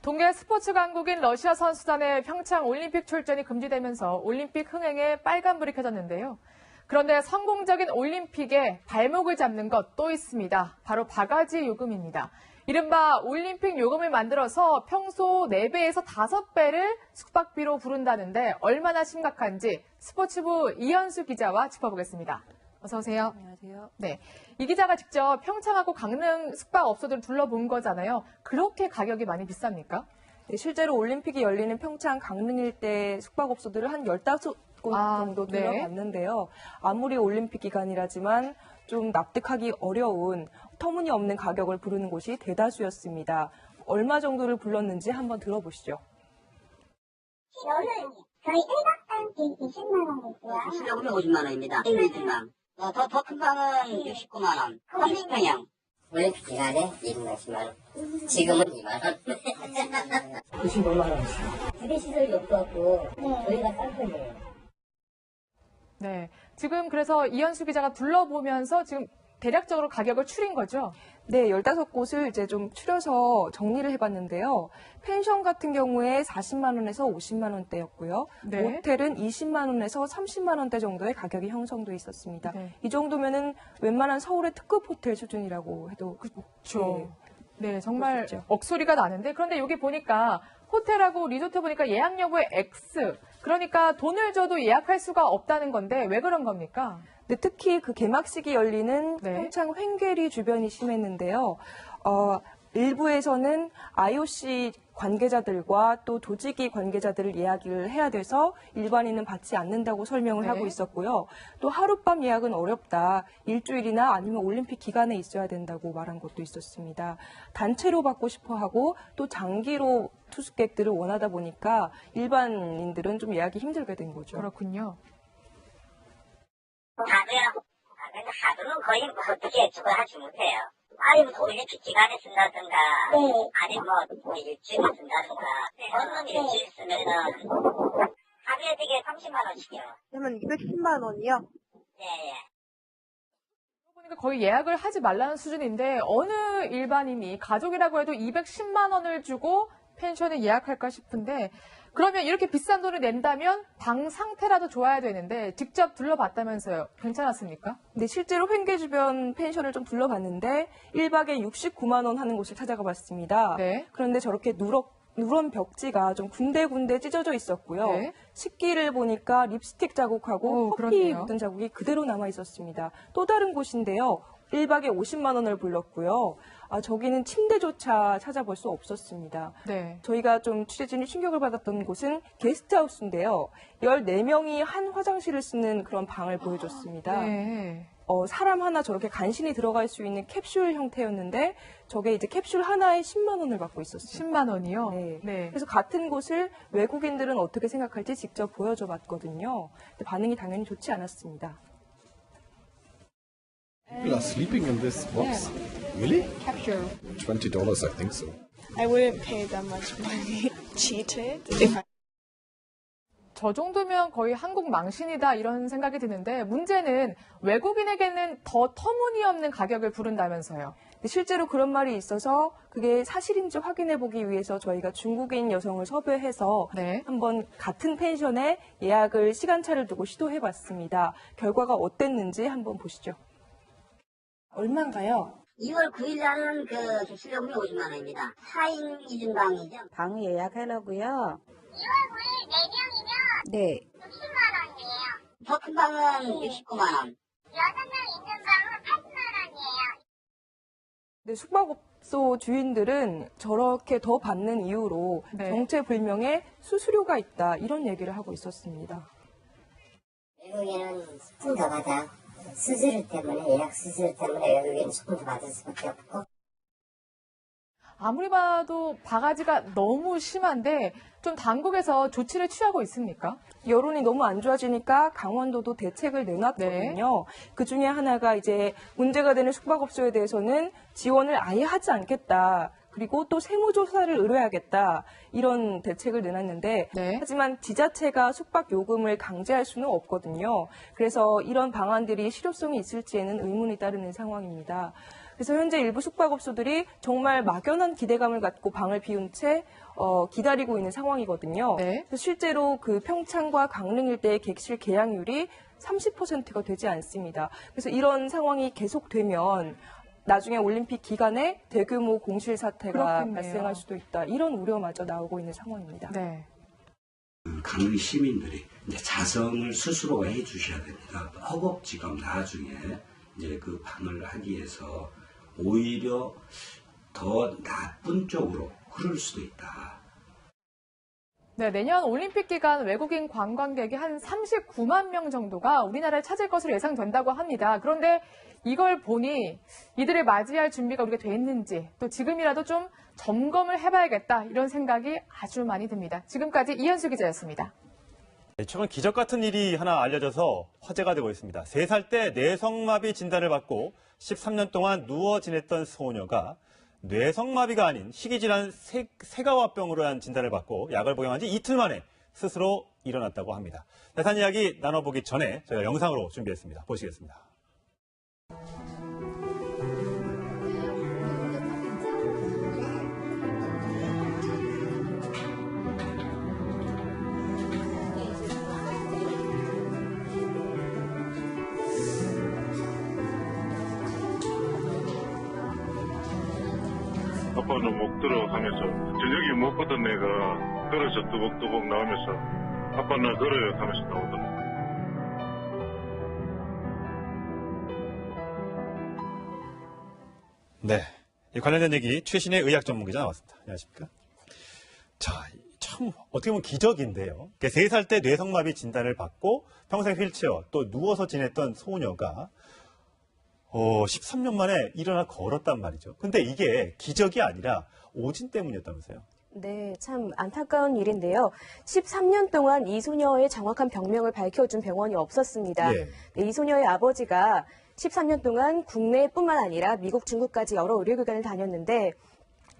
동계 스포츠 강국인 러시아 선수단의 평창 올림픽 출전이 금지되면서 올림픽 흥행에 빨간불이 켜졌는데요. 그런데 성공적인 올림픽에 발목을 잡는 것 또 있습니다. 바로 바가지 요금입니다. 이른바 올림픽 요금을 만들어서 평소 4배에서 5배를 숙박비로 부른다는데 얼마나 심각한지 스포츠부 이현수 기자와 짚어보겠습니다. 어서 오세요. 안녕하세요. 네, 이 기자가 직접 평창하고 강릉 숙박업소들을 둘러본 거잖아요. 그렇게 가격이 많이 비쌉니까? 네, 실제로 올림픽이 열리는 평창 강릉 일대 숙박업소들을 한 15곳 정도 둘러봤는데요. 아무리 올림픽 기간이라지만 좀 납득하기 어려운 터무니없는 가격을 부르는 곳이 대다수였습니다. 얼마 정도를 불렀는지 한번 들어보시죠. 저는 저희 1박당 20만 원이고요. 실력으로 50만 원입니다. 1방. 더 큰 방은 69만 원. 30평형. 올림픽 기간에 1인당 10만 원. 지금은 2만 원. 95만 원씩. 부대 시설이 없어갖고 저희가 싼 편이에요. 네, 지금 그래서 이현수 기자가 둘러보면서 지금 대략적으로 가격을 추린 거죠? 네, 15곳을 이제 좀 추려서 정리를 해봤는데요. 펜션 같은 경우에 40만 원에서 50만 원대였고요. 네. 모텔은 20만 원에서 30만 원대 정도의 가격이 형성돼 있었습니다. 네. 이 정도면은 웬만한 서울의 특급 호텔 수준이라고 해도 그렇죠. 네, 정말 그렇죠. 억소리가 나는데 그런데 여기 보니까 호텔하고 리조트 보니까 예약 여부에 X. 그러니까 돈을 줘도 예약할 수가 없다는 건데 왜 그런 겁니까? 네, 특히 그 개막식이 열리는 네. 평창 횡계리 주변이 심했는데요. 일부에서는 IOC 관계자들과 또 조직위 관계자들을 예약을 해야 돼서 일반인은 받지 않는다고 설명을 네. 하고 있었고요. 또 하룻밤 예약은 어렵다. 일주일이나 아니면 올림픽 기간에 있어야 된다고 말한 것도 있었습니다. 단체로 받고 싶어 하고 또 장기로 투숙객들을 원하다 보니까 일반인들은 좀 예약이 힘들게 된 거죠. 그렇군요. 하도는 거의 뭐 어떻게 저걸 하지 못해요. 아니 뭐 올림픽 기간에 쓴다든가 아니 뭐 일주일에 쓴다든가 어느 일주일 쓰면은 하루에 되게 30만 원씩이요. 그러면 210만 원이요? 예. 보니까 거의 예약을 하지 말라는 수준인데 어느 일반인이 가족이라고 해도 210만 원을 주고 펜션에 예약할까 싶은데 그러면 이렇게 비싼 돈을 낸다면 방 상태라도 좋아야 되는데 직접 둘러봤다면서요. 괜찮았습니까? 네, 실제로 횡계 주변 펜션을 좀 둘러봤는데 1박에 69만 원 하는 곳을 찾아가 봤습니다. 네. 그런데 저렇게 누런 벽지가 좀 군데군데 찢어져 있었고요. 네. 식기를 보니까 립스틱 자국하고 커피 그렇네요. 묻은 자국이 그대로 남아 있었습니다. 또 다른 곳인데요. 1박에 50만 원을 불렀고요. 저기는 침대조차 찾아볼 수 없었습니다. 네. 저희가 좀 취재진이 충격을 받았던 곳은 게스트하우스인데요. 14명이 한 화장실을 쓰는 그런 방을 보여줬습니다. 네. 사람 하나 저렇게 간신히 들어갈 수 있는 캡슐 형태였는데 저게 이제 캡슐 하나에 10만 원을 받고 있었습니다. 10만 원이요? 네. 그래서 같은 곳을 외국인들은 어떻게 생각할지 직접 보여줘 봤거든요. 근데 반응이 당연히 좋지 않았습니다. People are sleeping in this box. Really? Capture. $20, I think so. I wouldn't pay that much money. Cheated. If I... 저 정도면 거의 한국 망신이다 이런 생각이 드는데 문제는 외국인에게는 더 터무니없는 가격을 부른다면서요. 실제로 그런 말이 있어서 그게 사실인지 확인해 보기 위해서 저희가 중국인 여성을 섭외해서 네. 한번 같은 펜션에 예약을 시간차를 두고 시도해 봤습니다. 결과가 어땠는지 한번 보시죠. 얼마인가요? 2월 9일 날은 그 객실요금이 50만 원입니다. 4인 1인방이죠. 방 예약하려고요. 2월 9일 4명이면 네. 60만 원이에요. 더 큰 방은 69만 원. 6명 있는 방은 80만 원이에요. 네, 숙박업소 주인들은 저렇게 더 받는 이유로 네. 정체불명의 수수료가 있다 이런 얘기를 하고 있었습니다. 외국인은 조금 더 받아. 수수료 때문에, 예약 수수료 때문에 외국인은 조금 더 받을 수밖에 없고. 아무리 봐도 바가지가 너무 심한데 좀 당국에서 조치를 취하고 있습니까? 여론이 너무 안 좋아지니까 강원도도 대책을 내놨거든요. 그 중에 하나가 이제 문제가 되는 숙박업소에 대해서는 지원을 아예 하지 않겠다. 그리고 또 세무조사를 의뢰하겠다. 이런 대책을 내놨는데 네. 하지만 지자체가 숙박 요금을 강제할 수는 없거든요. 그래서 이런 방안들이 실효성이 있을지에는 의문이 따르는 상황입니다. 그래서 현재 일부 숙박업소들이 정말 막연한 기대감을 갖고 방을 비운 채 기다리고 있는 상황이거든요. 네. 그래서 실제로 그 평창과 강릉 일대의 객실 계약률이 30%가 되지 않습니다. 그래서 이런 상황이 계속되면 나중에 올림픽 기간에 대규모 공실 사태가 그렇겠네요. 발생할 수도 있다. 이런 우려마저 나오고 있는 상황입니다. 네. 강릉 시민들이 이제 자성을 스스로 해주셔야 됩니다. 허겁지겁 나중에 이제 그 방을 하기 위해서 오히려 더 나쁜 쪽으로 흐를 수도 있다. 네, 내년 올림픽 기간 외국인 관광객이 한 39만 명 정도가 우리나라를 찾을 것으로 예상된다고 합니다. 그런데 이걸 보니 이들을 맞이할 준비가 우리가 돼 있는지 또 지금이라도 좀 점검을 해봐야겠다 이런 생각이 아주 많이 듭니다. 지금까지 이현수 기자였습니다. 최근 기적 같은 일이 하나 알려져서 화제가 되고 있습니다. 3살 때 뇌성마비 진단을 받고 13년 동안 누워 지냈던 소녀가 뇌성마비가 아닌 희귀질환 세가와병으로 한 진단을 받고 약을 복용한 지 이틀 만에 스스로 일어났다고 합니다. 자세한 이야기 나눠보기 전에 저희가 영상으로 준비했습니다. 보시겠습니다. 아빠는 목 들어가면서 저녁에 못 보던 애가 걸어서 뚜벅뚜벅 나오면서 아빠는 걸어요 하면서 나오더라고요. 네, 이 관련된 얘기 최신의 의학 전문기자 나왔습니다. 안녕하십니까? 자, 참 어떻게 보면 기적인데요. 3살 때 뇌성마비 진단을 받고 평생 휠체어 또 누워서 지냈던 소녀가 13년 만에 일어나 걸었단 말이죠. 근데 이게 기적이 아니라 오진 때문이었다면서요? 네, 참 안타까운 일인데요. 13년 동안 이 소녀의 정확한 병명을 밝혀준 병원이 없었습니다. 예. 네, 이 소녀의 아버지가 13년 동안 국내뿐만 아니라 미국, 중국까지 여러 의료기관을 다녔는데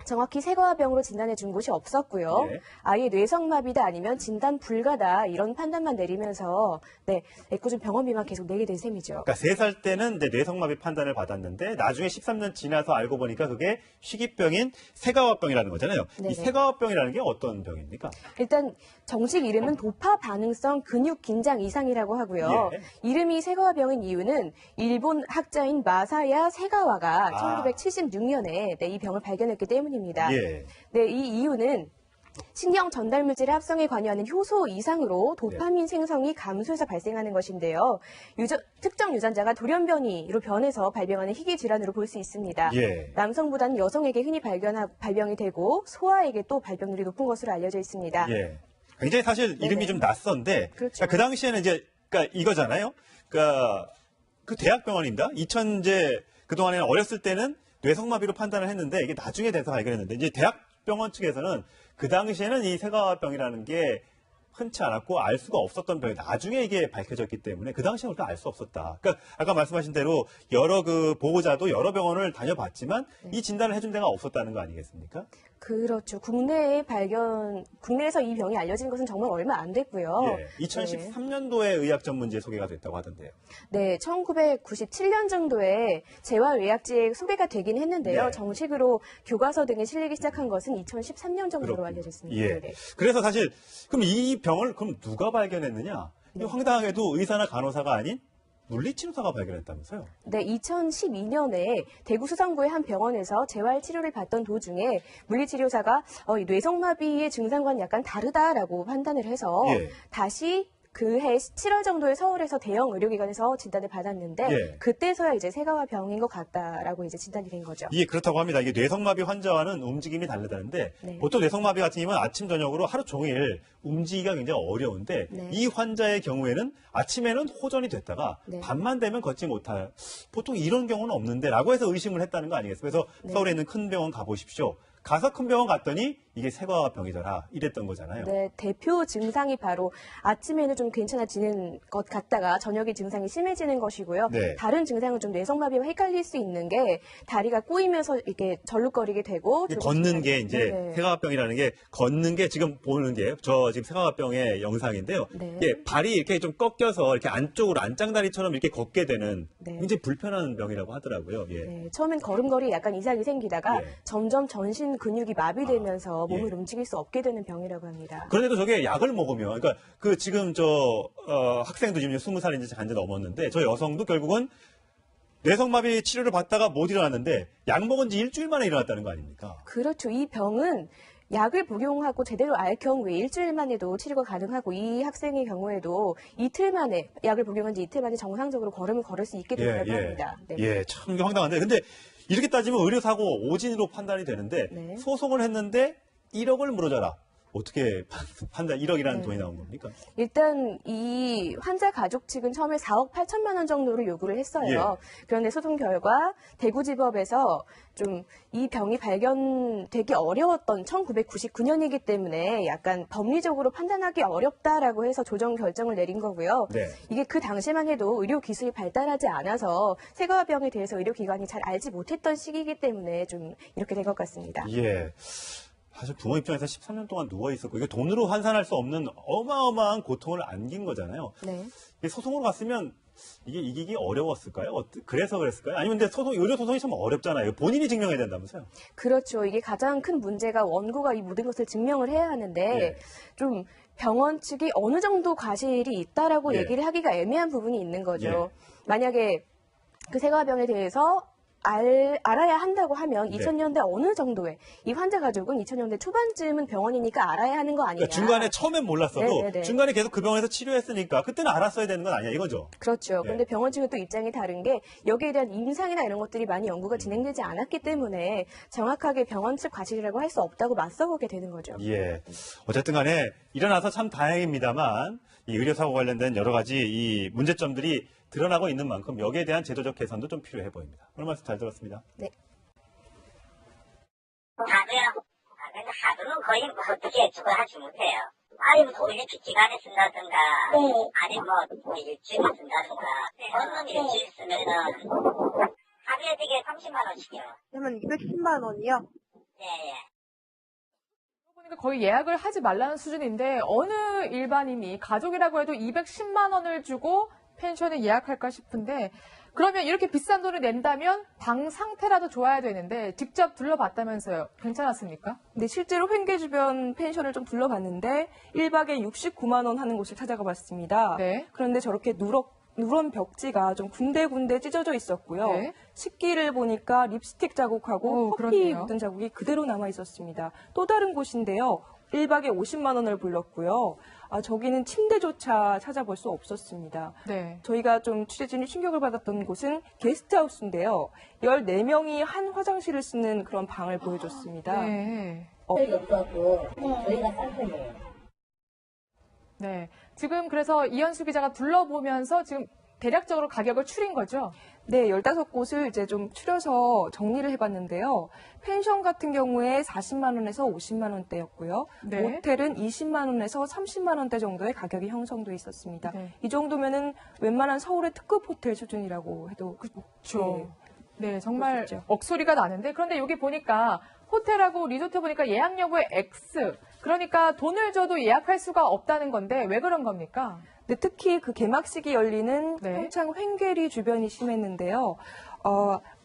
정확히 세과병으로 진단해 준 곳이 없었고요. 예. 아예 뇌성마비다 아니면 진단 불가다 이런 판단만 내리면서 애꿎은 병원비만 계속 내게 된 셈이죠. 그러니까 3살 때는 뇌성마비 판단을 받았는데 나중에 13년 지나서 알고 보니까 그게 희귀병인 세가와병이라는 거잖아요. 네네. 이 세가와병이라는 게 어떤 병입니까? 일단 정식 이름은 도파 반응성 근육 긴장 이상이라고 하고요. 예. 이름이 세가와병인 이유는 일본 학자인 마사야 세가와가 1976년에 이 병을 발견했기 때문입니다. 예. 네, 이 이유는 신경 전달 물질의 합성에 관여하는 효소 이상으로 도파민 생성이 감소해서 발생하는 것인데요. 특정 유전자가 돌연변이로 변해서 발병하는 희귀 질환으로 볼 수 있습니다. 예. 남성보다는 여성에게 흔히 발병이 되고 소아에게 또 발병률이 높은 것으로 알려져 있습니다. 예. 굉장히 사실 이름이 좀 낯선데 그렇죠. 그러니까 그 당시에는 이제 그러니까 이거잖아요. 그러니까 그 대학병원입니다. 그동안에는 어렸을 때는 뇌성마비로 판단을 했는데 이게 나중에 돼서 발견했는데 이제 대학병원 측에서는 그 당시에는 이 세가와병이라는 게 흔치 않았고 알 수가 없었던 병이 나중에 이게 밝혀졌기 때문에 그 당시에는 우리가 알 수 없었다. 그러니까 아까 말씀하신 대로 여러 그 보호자도 여러 병원을 다녀봤지만 이 진단을 해준 데가 없었다는 거 아니겠습니까? 그렇죠. 국내에서 이 병이 알려진 것은 정말 얼마 안 됐고요. 예. 2013년도에 의학 전문지에 소개가 됐다고 하던데요. 네, 1997년 정도에 재활의학지에 소개가 되긴 했는데요. 네. 정식으로 교과서 등에 실리기 시작한 것은 2013년 정도로 그렇군요. 알려졌습니다. 예. 네. 그래서 사실 그럼 이 병을 그럼 누가 발견했느냐? 이 황당하게도 의사나 간호사가 아닌 물리치료사가 발견했다면서요? 네, 2012년에 대구 수성구의 한 병원에서 재활치료를 받던 도중에 물리치료사가 이 뇌성마비의 증상과는 약간 다르다라고 판단을 해서 예. 다시 그해 7월 정도에 서울에서 대형 의료기관에서 진단을 받았는데 예. 그때서야 이제 세가와 병인 것 같다라고 이제 진단이 된 거죠. 예, 그렇다고 합니다. 이게 뇌성마비 환자와는 움직임이 다르다는데 네. 보통 뇌성마비 같은 경우는 아침 저녁으로 하루 종일 움직이기가 굉장히 어려운데 네. 이 환자의 경우에는 아침에는 호전이 됐다가 네. 밤만 되면 걷지 못할 보통 이런 경우는 없는데라고 해서 의심을 했다는 거 아니겠어요? 그래서 네. 서울에 있는 큰 병원 가보십시오. 가서 큰 병원 갔더니 이게 세과병이더라 이랬던 거잖아요. 네, 대표 증상이 바로 아침에는 좀 괜찮아지는 것 같다가 저녁에 증상이 심해지는 것이고요. 네. 다른 증상은 좀 뇌성마비와 헷갈릴 수 있는 게 다리가 꼬이면서 이렇게 절룩거리게 되고 걷는 게 이제 네. 세과병이라는 게 걷는 게 지금 보는 게 저 지금 세과병의 영상인데요. 네. 예, 발이 이렇게 좀 꺾여서 이렇게 안쪽으로 안짱다리처럼 이렇게 걷게 되는 네. 굉장히 불편한 병이라고 하더라고요. 예. 네, 처음엔 걸음걸이에 약간 이상이 생기다가 예. 점점 전신 근육이 마비되면서 몸을 움직일 수 없게 되는 병이라고 합니다. 그런데도 저게 약을 먹으면, 그러니까 그 지금 학생도 지금 20살인지 한지 넘었는데 저 여성도 결국은 뇌성마비 치료를 받다가 못 일어났는데 약 먹은 지 일주일 만에 일어났다는 거 아닙니까? 그렇죠. 이 병은 약을 복용하고 제대로 알 경우에 일주일 만에도 치료가 가능하고 이 학생의 경우에도 이틀 만에 약을 복용한 지 이틀 만에 정상적으로 걸음을 걸을 수 있게 된다고 합니다. 네. 예, 참 이게 황당한데. 근데 이렇게 따지면 의료사고 오진으로 판단이 되는데 네. 소송을 했는데 1억을 물어줘라. 어떻게 판단 1억이라는 네. 돈이 나온 겁니까? 일단 이 환자 가족 측은 처음에 4억 8천만 원 정도를 요구를 했어요. 그런데 소송 결과 대구지법에서 좀 이 병이 발견되기 어려웠던 1999년이기 때문에 약간 법리적으로 판단하기 어렵다라고 해서 조정 결정을 내린 거고요. 네. 이게 그 당시만 해도 의료 기술이 발달하지 않아서 세과병에 대해서 의료기관이 잘 알지 못했던 시기이기 때문에 좀 이렇게 된 것 같습니다. 예. 사실 부모 입장에서 13년 동안 누워 있었고 이게 돈으로 환산할 수 없는 어마어마한 고통을 안긴 거잖아요. 네. 이게 소송으로 갔으면 이게 이기기 어려웠을까요? 그래서 그랬을까요? 아니면 근데 의료 소송이 참 어렵잖아요. 본인이 증명해야 된다면서요? 그렇죠. 이게 가장 큰 문제가 원고가 이 모든 것을 증명을 해야 하는데 예. 좀 병원 측이 어느 정도 과실이 있다라고 예. 얘기를 하기가 애매한 부분이 있는 거죠. 예. 만약에 그 세과병에 대해서 알아야 한다고 하면 네. 2000년대 어느 정도에 이 환자 가족은 2000년대 초반쯤은 병원이니까 알아야 하는 거 아니냐. 그러니까 중간에 처음엔 몰랐어도 네네네. 중간에 계속 그 병원에서 치료했으니까 그때는 알았어야 되는 건 아니야 이거죠? 그렇죠. 네. 그런데 병원 측은 또 입장이 다른 게 여기에 대한 임상이나 이런 것들이 많이 연구가 진행되지 않았기 때문에 정확하게 병원 측 과실이라고 할 수 없다고 맞서보게 되는 거죠. 예. 어쨌든 간에 일어나서 참 다행입니다만 이 의료사고 관련된 여러 가지 이 문제점들이 드러나고 있는 만큼 여기에 대한 제도적 개선도 좀 필요해 보입니다. 오늘 말씀 잘 들었습니다. 네. 하도요. 근데 하도는 거의 뭐 어떻게 저거 하지 못해요. 아니 뭐 올림픽 기간에 쓴다든가 아니 뭐 일주일에 쓴다든가 어느 일주일 쓰면은 하루에 되게 30만 원씩이요. 그러면 210만 원이요? 예. 보니까 거의 예약을 하지 말라는 수준인데 어느 일반인이 가족이라고 해도 210만 원을 주고 펜션을 예약할까 싶은데 그러면 이렇게 비싼 돈을 낸다면 방 상태라도 좋아야 되는데 직접 둘러봤다면서요. 괜찮았습니까? 네, 실제로 횡계 주변 펜션을 좀 둘러봤는데 1박에 69만 원 하는 곳을 찾아가 봤습니다. 네. 그런데 저렇게 누런 벽지가 좀 군데군데 찢어져 있었고요. 네. 식기를 보니까 립스틱 자국하고 커피 그렇네요. 묻은 자국이 그대로 남아 있었습니다. 또 다른 곳인데요. 1박에 50만 원을 불렀고요. 저기는 침대조차 찾아볼 수 없었습니다. 네. 저희가 좀 취재진이 충격을 받았던 곳은 게스트하우스인데요. 14명이 한 화장실을 쓰는 그런 방을 보여줬습니다. 네. 저희가 싼 편이에요. 네. 지금 그래서 이현수 기자가 둘러보면서 지금 대략적으로 가격을 추린 거죠? 네, 15곳을 이제 좀 추려서 정리를 해봤는데요. 펜션 같은 경우에 40만 원에서 50만 원대였고요. 네. 모텔은 20만 원에서 30만 원대 정도의 가격이 형성돼 있었습니다. 네. 이 정도면은 웬만한 서울의 특급 호텔 수준이라고 해도 그렇죠. 네, 정말 그렇죠. 억소리가 나는데 그런데 여기 보니까 호텔하고 리조트 보니까 예약 여부에 X. 그러니까 돈을 줘도 예약할 수가 없다는 건데 왜 그런 겁니까? 네, 특히 그 개막식이 열리는 네. 평창 횡계리 주변이 심했는데요.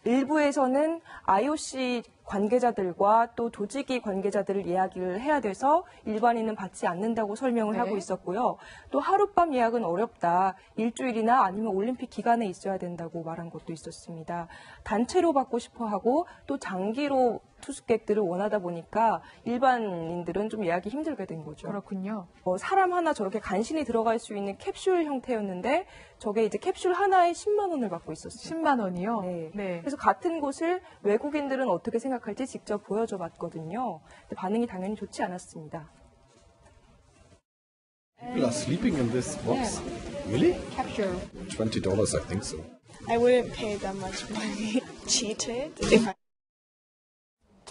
일부에서는 IOC 관계자들과 또 조직위 관계자들을 예약을 해야 돼서 일반인은 받지 않는다고 설명을 네. 하고 있었고요. 또 하룻밤 예약은 어렵다. 일주일이나 아니면 올림픽 기간에 있어야 된다고 말한 것도 있었습니다. 단체로 받고 싶어 하고 또 장기로 투숙객들을 원하다 보니까 일반인들은 좀 예약이 힘들게 된 거죠. 그렇군요. 사람 하나 저렇게 간신히 들어갈 수 있는 캡슐 형태였는데 저게 이제 캡슐 하나에 10만 원을 받고 있었습니다. 10만 원이요? 네. 그래서 같은 곳을 외국인들은 어떻게 생각할지 직접 보여줘 봤거든요. 근데 반응이 당연히 좋지 않았습니다. People are sleeping in this box. Really? Capture. $20, I think so. I wouldn't pay that much money. Cheated. If I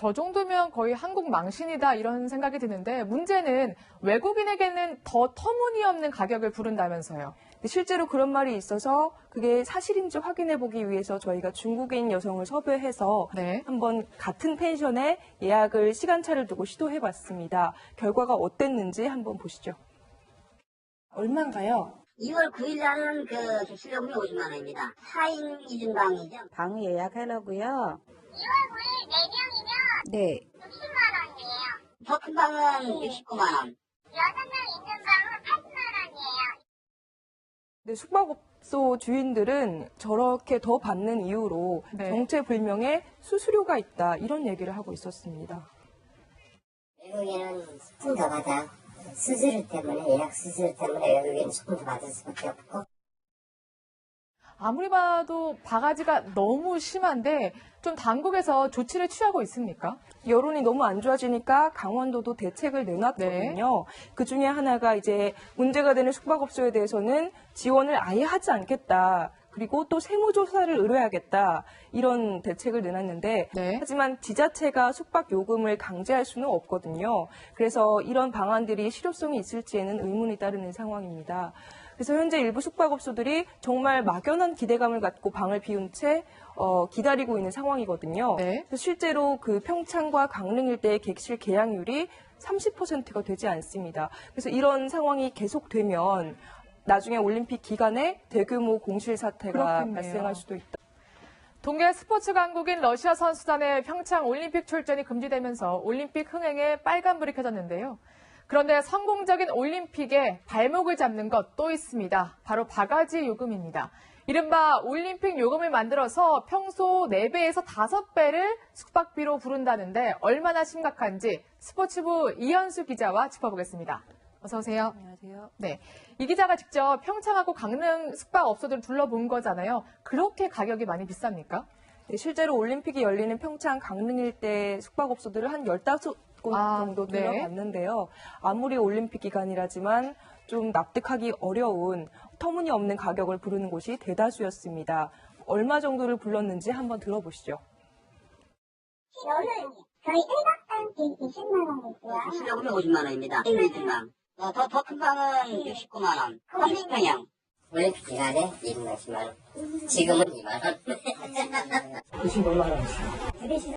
저 정도면 거의 한국 망신이다 이런 생각이 드는데 문제는 외국인에게는 더 터무니없는 가격을 부른다면서요. 실제로 그런 말이 있어서 그게 사실인지 확인해 보기 위해서 저희가 중국인 여성을 섭외해서 네. 한번 같은 펜션에 예약을 시간차를 두고 시도해 봤습니다. 결과가 어땠는지 한번 보시죠. 얼마인가요? 2월 9일 날은 그 객실요금이 50만 원입니다. 4인 2중 방이죠. 방 예약하려고요. 2월 9일 4명이면 네. 60만 원이에요. 더 큰 방은 69만 원. 6명 있는 방은 80만 원이에요. 네, 숙박업소 주인들은 저렇게 더 받는 이유로 네. 정체불명의 수수료가 있다 이런 얘기를 하고 있었습니다. 외국인은 조금 더 받아. 수수료 때문에, 예약 수수료 때문에 외국인은 조금 더 받을 수밖에 없고. 아무리 봐도 바가지가 너무 심한데 좀 당국에서 조치를 취하고 있습니까? 여론이 너무 안 좋아지니까 강원도도 대책을 내놨거든요. 그 중에 하나가 이제 문제가 되는 숙박업소에 대해서는 지원을 아예 하지 않겠다. 그리고 또 세무조사를 의뢰하겠다. 이런 대책을 내놨는데 네. 하지만 지자체가 숙박 요금을 강제할 수는 없거든요. 그래서 이런 방안들이 실효성이 있을지에는 의문이 따르는 상황입니다. 그래서 현재 일부 숙박업소들이 정말 막연한 기대감을 갖고 방을 비운 채 기다리고 있는 상황이거든요. 네. 그래서 실제로 그 평창과 강릉 일대의 객실 계약률이 30%가 되지 않습니다. 그래서 이런 상황이 계속되면 나중에 올림픽 기간에 대규모 공실 사태가 그렇겠네요. 발생할 수도 있다. 동계 스포츠 강국인 러시아 선수단의 평창 올림픽 출전이 금지되면서 올림픽 흥행에 빨간불이 켜졌는데요. 그런데 성공적인 올림픽에 발목을 잡는 것 또 있습니다. 바로 바가지 요금입니다. 이른바 올림픽 요금을 만들어서 평소 4배에서 5배를 숙박비로 부른다는데 얼마나 심각한지 스포츠부 이현수 기자와 짚어보겠습니다. 어서 오세요. 안녕하세요. 네, 이 기자가 직접 평창하고 강릉 숙박업소들을 둘러본 거잖아요. 그렇게 가격이 많이 비쌉니까? 네, 실제로 올림픽이 열리는 평창 강릉 일대 숙박업소들을 한 15곳 정도 네. 둘러봤는데요. 아무리 올림픽 기간이라지만 좀 납득하기 어려운 터무니없는 가격을 부르는 곳이 대다수였습니다. 얼마 정도를 불렀는지 한번 들어보시죠. 저는 저희 1박당 20만 원이고요. 객실요금이 50만 원입니다. 1인 방. 더 큰 방은 69만 원. 30평형. 올림픽 기간에 1인당 10만 원. 지금은 2만 원. 95만 원이죠.